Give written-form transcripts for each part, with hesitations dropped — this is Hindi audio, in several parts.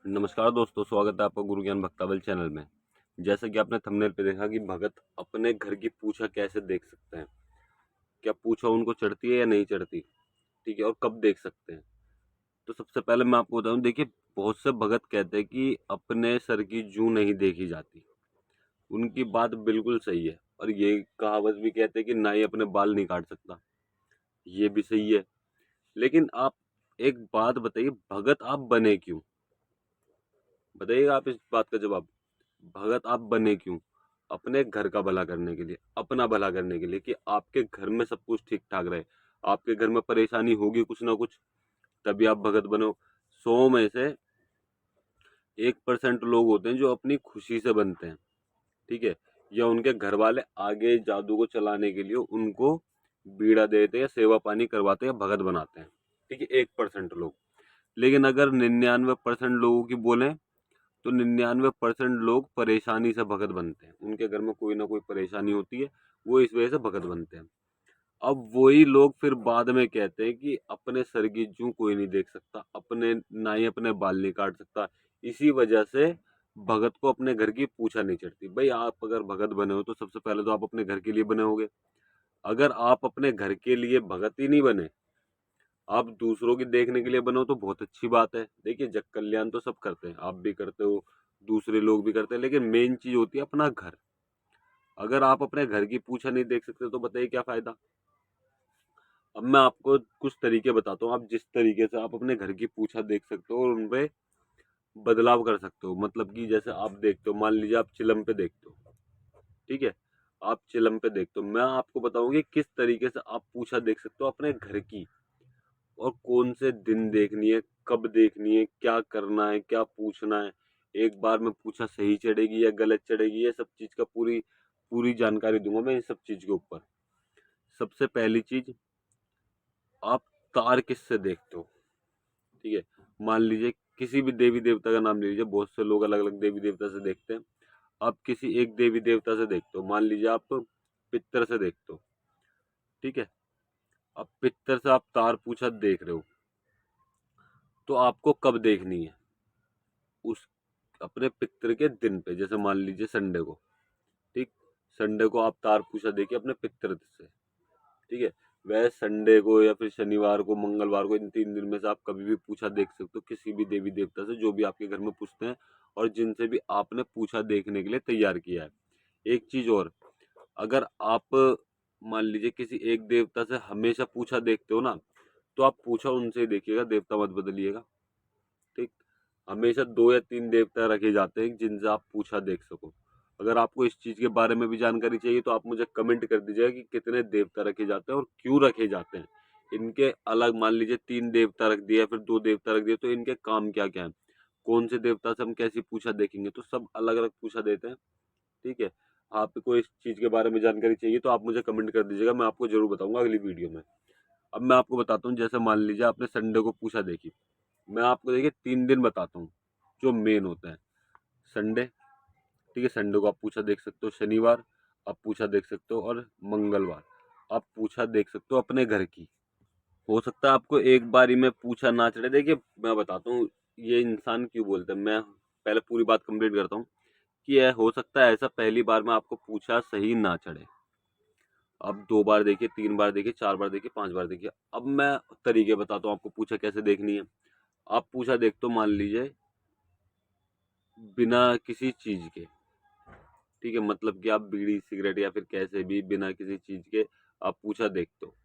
नमस्कार दोस्तों, स्वागत है आपका गुरु ज्ञान भक्तावल चैनल में। जैसा कि आपने थंबनेल पे देखा कि भगत अपने घर की पूछा कैसे देख सकते हैं, क्या पूछा उनको चढ़ती है या नहीं चढ़ती, ठीक है, और कब देख सकते हैं। तो सबसे पहले मैं आपको बताऊं, देखिए, बहुत से भगत कहते हैं कि अपने सर की जूं नहीं देखी जाती। उनकी बात बिल्कुल सही है, और ये कहावत भी कहते हैं कि नाई अपने बाल नहीं काट सकता, ये भी सही है। लेकिन आप एक बात बताइए, भगत आप बने क्यों? बताइएगा आप इस बात का जवाब। भगत आप बने क्यों? अपने घर का भला करने के लिए, अपना भला करने के लिए, कि आपके घर में सब कुछ ठीक ठाक रहे। आपके घर में परेशानी होगी कुछ ना कुछ, तभी आप भगत बनो। 100 में से 1% लोग होते हैं जो अपनी खुशी से बनते हैं, ठीक है, या उनके घर वाले आगे जादू को चलाने के लिए उनको बीड़ा देते हैं या सेवा पानी करवाते हैं या भगत बनाते हैं, ठीक है, 1% लोग। लेकिन अगर 99% लोगों की बोले तो 99% लोग परेशानी से भगत बनते हैं। उनके घर में कोई ना कोई परेशानी होती है, वो इस वजह से भगत बनते हैं। अब वही लोग फिर बाद में कहते हैं कि अपने सर की जूं कोई नहीं देख सकता, अपने नाई अपने बाल नहीं काट सकता। इसी वजह से भगत को अपने घर की पूछा नहीं चढ़ती। भाई, आप अगर भगत बने हो तो सबसे पहले तो आप अपने घर के लिए बने होगे। अगर आप अपने घर के लिए भगत ही नहीं बने, आप दूसरों की देखने के लिए बनो, तो बहुत अच्छी बात है। देखिए, जग कल्याण तो सब करते हैं, आप भी करते हो, दूसरे लोग भी करते हैं, लेकिन मेन चीज होती है अपना घर। अगर आप अपने घर की पूछा नहीं देख सकते तो बताइए क्या फायदा। अब मैं आपको कुछ तरीके बताता हूँ, आप जिस तरीके से आप अपने घर की पूछा देख सकते हो और उनपे बदलाव कर सकते हो। मतलब कि जैसे आप देखते हो, मान लीजिए आप चिलम पे देखते हो, ठीक है, आप चिलम पे देखते हो, मैं आपको बताऊंगी किस तरीके से आप पूछा देख सकते हो अपने घर की, और कौन से दिन देखनी है, कब देखनी है, क्या करना है, क्या पूछना है, एक बार में पूछा सही चढ़ेगी या गलत चढ़ेगी, ये सब चीज का पूरी पूरी जानकारी दूंगा मैं इस सब चीज के ऊपर। सबसे पहली चीज, आप तार किससे देखते हो, ठीक है। मान लीजिए किसी भी देवी देवता का नाम ले लीजिए, बहुत से लोग अलग अलग देवी देवता से देखते हैं। आप किसी एक देवी देवता से देखते हो, मान लीजिए आप पितर से देखते हो, ठीक है। अब पितर से आप तार पूछा देख रहे हो, तो आपको कब देखनी है? उस अपने पितर के दिन पे, जैसे मान लीजिए संडे को, ठीक, संडे को आप तार पूछा देखिए अपने पितर से, ठीक है। वह संडे को या फिर शनिवार को, मंगलवार को, इन 3 दिन में से आप कभी भी पूछा देख सकते हो किसी भी देवी देवता से, जो भी आपके घर में पूछते हैं और जिनसे भी आपने पूछा देखने के लिए तैयार किया है। एक चीज और, अगर आप मान लीजिए किसी एक देवता से हमेशा पूछा देखते हो ना, तो आप पूछा उनसे ही देखिएगा, देवता मत बदलिएगा, ठीक। हमेशा 2 या 3 देवता रखे जाते हैं जिनसे आप पूछा देख सको। अगर आपको इस चीज के बारे में भी जानकारी चाहिए तो आप मुझे कमेंट कर दीजिएगा कि कितने देवता रखे जाते हैं और क्यों रखे जाते हैं। इनके अलग, मान लीजिए 3 देवता रख दिया, फिर 2 देवता रख दिए, तो इनके काम क्या क्या है, कौन से देवता से हम कैसी पूछा देखेंगे, तो सब अलग अलग पूछा देते हैं, ठीक है। आपको इस चीज के बारे में जानकारी चाहिए तो आप मुझे कमेंट कर दीजिएगा, मैं आपको जरूर बताऊंगा अगली वीडियो में। अब मैं आपको बताता हूँ, जैसे मान लीजिए आपने संडे को पूछा देखी, मैं आपको देखिए 3 दिन बताता हूँ जो मेन होता है। संडे, ठीक है, संडे को आप पूछा देख सकते हो, शनिवार आप पूछा देख सकते हो, और मंगलवार आप पूछा देख सकते हो अपने घर की। हो सकता है आपको एक बारी में पूछा ना चढ़े। देखिए, मैं बताता हूँ ये इंसान क्यों बोलते हैं, मैं पहले पूरी बात कंप्लीट करता हूँ कि यह हो सकता है ऐसा पहली बार में आपको पूछा सही ना चढ़े। अब 2 बार देखिए, 3 बार देखिए, 4 बार देखिए, 5 बार देखिए। अब मैं तरीके बताता हूँ आपको पूछा कैसे देखनी है। आप पूछा देखते हो, मान लीजिए बिना किसी चीज के, ठीक है, मतलब कि आप बीड़ी सिगरेट या फिर कैसे भी बिना किसी चीज के आप पूछा देखते हो,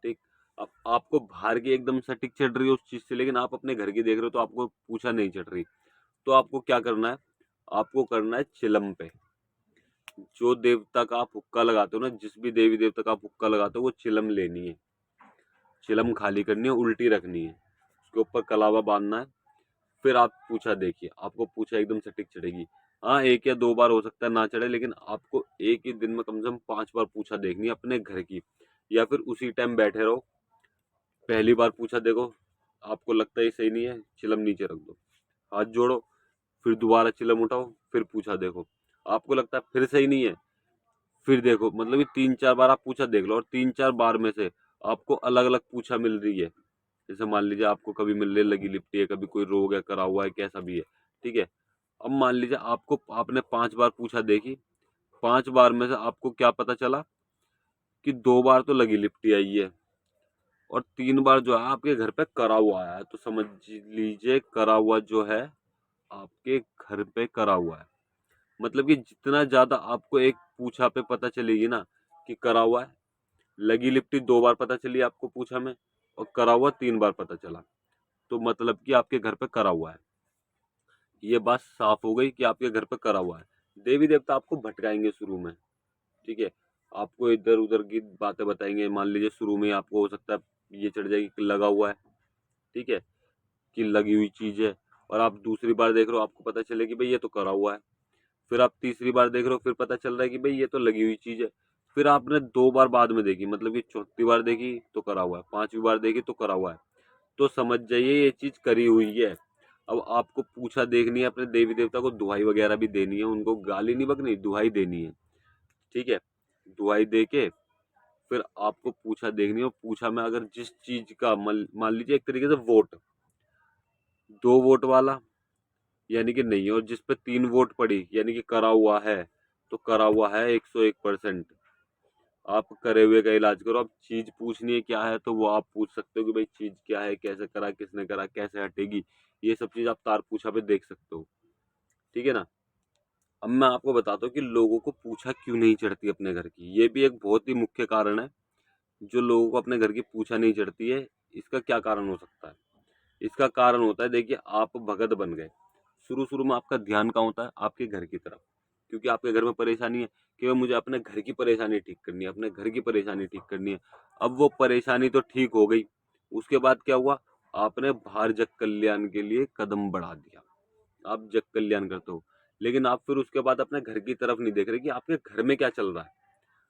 ठीक। अब आपको बाहर की एकदम सटीक चढ़ रही है उस चीज से, लेकिन आप अपने घर की देख रहे हो तो आपको पूछा नहीं चढ़ रही, तो आपको क्या करना है? आपको करना है चिलम पे। जो देवता का आप हुक्का लगाते हो ना, जिस भी देवी देवता का आप हुक्का लगाते हो, वो चिलम लेनी है, चिलम खाली करनी है, उल्टी रखनी है, उसके ऊपर कलावा बांधना है। फिर आप पूछा देखिए, आपको पूछा एकदम सटीक चढ़ेगी। हाँ, 1 या 2 बार हो सकता है ना चढ़े, लेकिन आपको एक ही दिन में कम से कम 5 बार पूछा देखनी है अपने घर की। या फिर उसी टाइम बैठे रहो, पहली बार पूछा देखो, आपको लगता है ये सही नहीं है, चिलम नीचे रख दो, हाथ जोड़ो, फिर दोबारा चिलम उठाओ, फिर पूछा देखो, आपको लगता है फिर सही नहीं है, फिर देखो, मतलब कि 3-4 बार आप पूछा देख लो, और 3-4 बार में से आपको अलग अलग पूछा मिल रही है। जैसे मान लीजिए आपको कभी मिलने लगी लिपटी है, कभी कोई रोग है, करा हुआ है, कैसा भी है, ठीक है। अब मान लीजिए आपने 5 बार पूछा देखी, 5 बार में से आपको क्या पता चला कि 2 बार तो लगी लिपटी आई है और 3 बार जो है आपके घर पे करा हुआ आया है। तो समझ लीजिए करा हुआ जो है आपके घर पे करा हुआ है। मतलब कि जितना ज्यादा आपको एक पूछा पे पता चलेगी ना कि करा हुआ है, लगी लिपटी 2 बार पता चली आपको पूछा में और करा हुआ 3 बार पता चला, तो मतलब कि आपके घर पे करा हुआ है। ये बात साफ हो गई कि आपके घर पे करा हुआ है। देवी देवता आपको भटकाएंगे शुरू में, ठीक है। आपको इधर उधर की बातें बताएंगे। मान लीजिए शुरू में आपको हो सकता है ये चढ़ जाएगी कि लगा हुआ है, ठीक है, कि लगी हुई चीज है। और आप दूसरी बार देख रहे हो, आपको पता चले कि भाई ये तो करा हुआ है। फिर आप तीसरी बार देख रहे हो, फिर पता चल रहा है कि भाई ये तो लगी हुई चीज है। फिर आपने 2 बार बाद में देखी, मतलब कि चौथी बार देखी तो करा हुआ है, 5वीं बार देखी तो करा हुआ है, तो समझ जाइए ये चीज करी हुई है। अब आपको पूछा देखनी है, अपने देवी देवता को दुहाई वगैरह भी देनी है, उनको गाली नहीं बकनी, दुहाई देनी है, ठीक है। दुहाई दे के फिर आपको पूछा देखनी है। और पूछा में अगर जिस चीज का मान लीजिए एक तरीके से वोट, 2 वोट वाला यानी कि नहीं, और जिस पे 3 वोट पड़ी यानी कि करा हुआ है, तो करा हुआ है 101%। आप करे हुए का इलाज करो। अब चीज पूछनी है क्या है तो वो आप पूछ सकते हो कि भाई चीज क्या है, कैसे करा, किसने करा, कैसे हटेगी, ये सब चीज आप तार पूछा पे देख सकते हो, ठीक है ना। अब मैं आपको बताता हूँ कि लोगों को पूछा क्यों नहीं चढ़ती अपने घर की। ये भी एक बहुत ही मुख्य कारण है जो लोगों को अपने घर की पूछा नहीं चढ़ती है। इसका क्या कारण हो सकता है? इसका कारण होता है, देखिए आप भगत बन गए, शुरू शुरू में आपका ध्यान कहाँ होता है? आपके घर की तरफ, क्योंकि आपके घर में परेशानी है कि भाई मुझे अपने घर की परेशानी ठीक करनी है, अपने घर की परेशानी ठीक करनी है। अब वो परेशानी तो ठीक हो गई, उसके बाद क्या हुआ? आपने बाहर जग कल्याण के लिए कदम बढ़ा दिया, आप जग कल्याण करते हो, लेकिन आप फिर उसके बाद अपने घर की तरफ नहीं देख रहे कि आपके घर में क्या चल रहा है।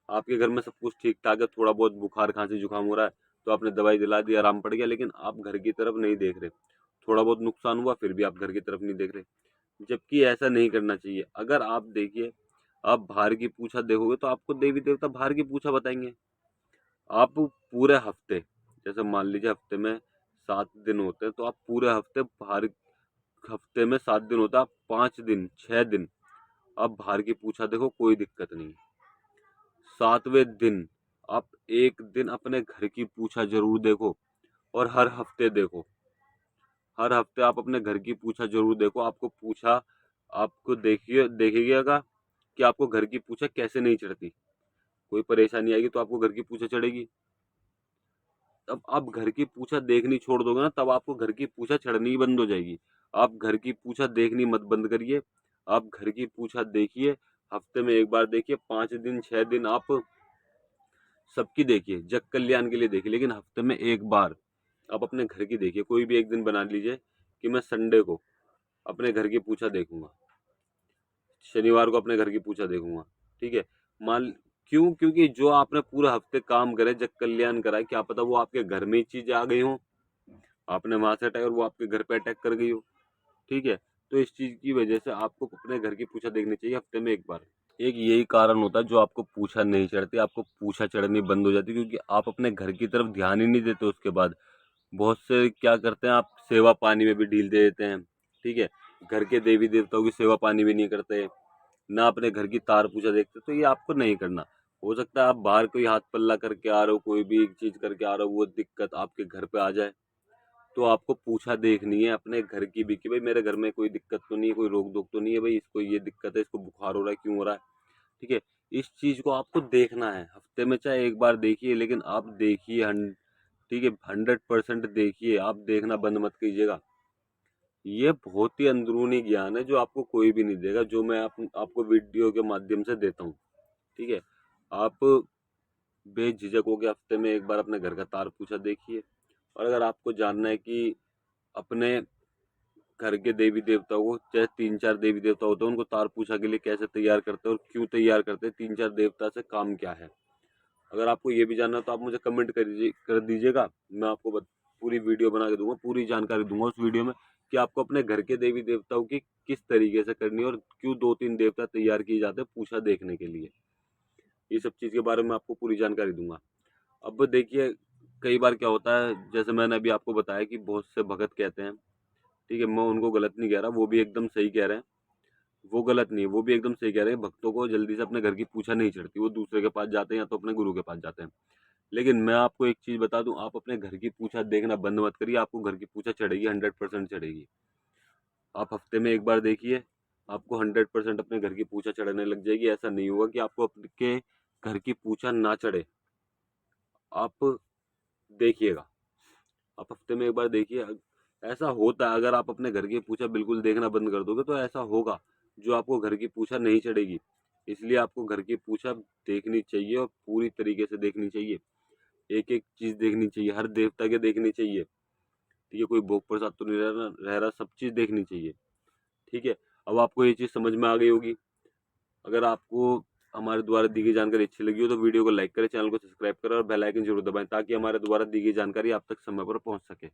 आपके घर में सब कुछ ठीक ठाक है, थोड़ा बहुत बुखार खांसी जुकाम हो रहा है तो आपने दवाई दिला दी, आराम पड़ गया, लेकिन आप घर की तरफ नहीं देख रहे। थोड़ा बहुत नुकसान हुआ फिर भी आप घर की तरफ नहीं देख रहे, जबकि ऐसा नहीं करना चाहिए। अगर आप देखिए, आप बाहर की पूछा देखोगे तो आपको देवी देवता बाहर की पूछा बताएंगे। आप पूरे हफ्ते, जैसे मान लीजिए हफ्ते में 7 दिन होते हैं, तो आप पूरे हफ्ते बाहर, हफ्ते में 7 दिन होता है, आप 5 दिन 6 दिन आप बाहर की पूछा देखो, कोई दिक्कत नहीं। 7वें दिन आप एक दिन अपने घर की पूछा जरूर देखो, और हर हफ्ते देखो। हर हफ्ते आप अपने घर की पूछा जरूर देखो। आपको पूछा, आपको देखिएगा कि आपको घर की पूछा कैसे नहीं चढ़ती। कोई परेशानी आएगी तो आपको घर की पूछा चढ़ेगी। तब आप घर की पूछा देखनी छोड़ दोगे ना, तब आपको घर की पूछा चढ़नी ही बंद हो जाएगी। आप घर की पूछा देखनी मत बंद करिए, आप घर की पूछा देखिए। हफ्ते में एक बार देखिए, 5 दिन 6 दिन आप सबकी देखिए, जग कल्याण के लिए देखिए, लेकिन हफ्ते में एक बार आप अपने घर की देखिए। कोई भी एक दिन बना लीजिए कि मैं संडे को अपने घर की पूछा देखूंगा, शनिवार को अपने घर की पूछा देखूंगा, ठीक है। मान क्यों? क्योंकि जो आपने पूरा हफ्ते काम करे, जग कल्याण करा है, क्या पता वो आपके घर में ही चीजें आ गई हो, आपने वहां से अटैक और वो आपके घर पे अटैक कर गई हो, ठीक है। तो इस चीज की वजह से आपको अपने घर की पूछा देखनी चाहिए हफ्ते में एक बार। एक यही कारण होता है जो आपको पूछा नहीं चढ़ती, आपको पूछा चढ़नी बंद हो जाती है, क्योंकि आप अपने घर की तरफ ध्यान ही नहीं देते। उसके बाद बहुत से क्या करते हैं, आप सेवा पानी में भी ढील दे देते हैं, ठीक है। घर के देवी देवताओं की सेवा पानी भी नहीं करते, ना अपने घर की तार पूजा देखते। तो ये आपको नहीं करना। हो सकता है आप बाहर कोई हाथ पल्ला करके आ रहे हो, कोई भी चीज करके आ रहे हो, वो दिक्कत आपके घर पे आ जाए, तो आपको पूछा देखनी है अपने घर की भी कि भाई मेरे घर में कोई दिक्कत तो नहीं है, कोई रोक टोक तो नहीं है, भाई इसको ये दिक्कत है, इसको बुखार हो रहा है, क्यों हो रहा है, ठीक है। इस चीज को आपको देखना है हफ्ते में, चाहे एक बार देखिए, लेकिन आप देखिए, ठीक है, 100% देखिए, आप देखना बंद मत कीजिएगा। ये बहुत ही अंदरूनी ज्ञान है जो आपको कोई भी नहीं देगा, जो मैं आपको वीडियो के माध्यम से देता हूँ, ठीक है। आप बेझिझक होकर हफ्ते में एक बार अपने घर का तार पूछा देखिए। और अगर आपको जानना है कि अपने घर के देवी देवताओं को, चाहे 3 4 देवी देवता होते हैं, उनको तार पूछा के लिए कैसे तैयार करते हैं और क्यों तैयार करते हैं, 3 4 देवता से काम क्या है, अगर आपको ये भी जानना है तो आप मुझे कमेंट कर दीजिएगा। मैं आपको पूरी वीडियो बना के दूंगा, पूरी जानकारी दूंगा उस वीडियो में कि आपको अपने घर के देवी देवताओं की किस तरीके से करनी है और क्यों 2 3 देवता तैयार किए जाते हैं पूछा देखने के लिए। ये सब चीज़ के बारे में आपको पूरी जानकारी दूंगा। अब देखिए, कई बार क्या होता है, जैसे मैंने अभी आपको बताया कि बहुत से भगत कहते हैं ठीक है, मैं उनको गलत नहीं कह रहा, वो भी एकदम सही कह रहे हैं, वो गलत नहीं है, वो भी एकदम सही कह रहे हैं। भक्तों को जल्दी से अपने घर की पूछा नहीं चढ़ती, वो दूसरे के पास जाते हैं या तो अपने गुरु के पास जाते हैं। लेकिन मैं आपको एक चीज बता दूं, आप अपने घर की पूछा देखना बंद मत करिए, आपको घर की पूछा चढ़ेगी, 100% चढ़ेगी। आप हफ्ते में एक बार देखिए, आपको 100% अपने घर की पूछा चढ़ने लग जाएगी। ऐसा नहीं होगा कि आपको आपके घर की पूछा ना चढ़े। आप देखिएगा, आप हफ्ते में एक बार देखिए, ऐसा होता है। अगर आप अपने घर की पूछा बिल्कुल देखना बंद कर दोगे तो ऐसा होगा, जो आपको घर की पूछा नहीं चढ़ेगी। इसलिए आपको घर की पूछा देखनी चाहिए और पूरी तरीके से देखनी चाहिए, एक एक चीज देखनी चाहिए, हर देवता के देखनी चाहिए। ठीक है, कोई भोग प्रसाद तो नहीं रह रहा, सब चीज देखनी चाहिए। ठीक है, अब आपको ये चीज समझ में आ गई होगी। अगर आपको हमारे द्वारा दी गई जानकारी अच्छी लगी हो तो वीडियो को लाइक करें, चैनल को सब्सक्राइब करें और बेल आइकन जरूर दबाएं, ताकि हमारे द्वारा दी गई जानकारी आप तक समय पर पहुंच सके।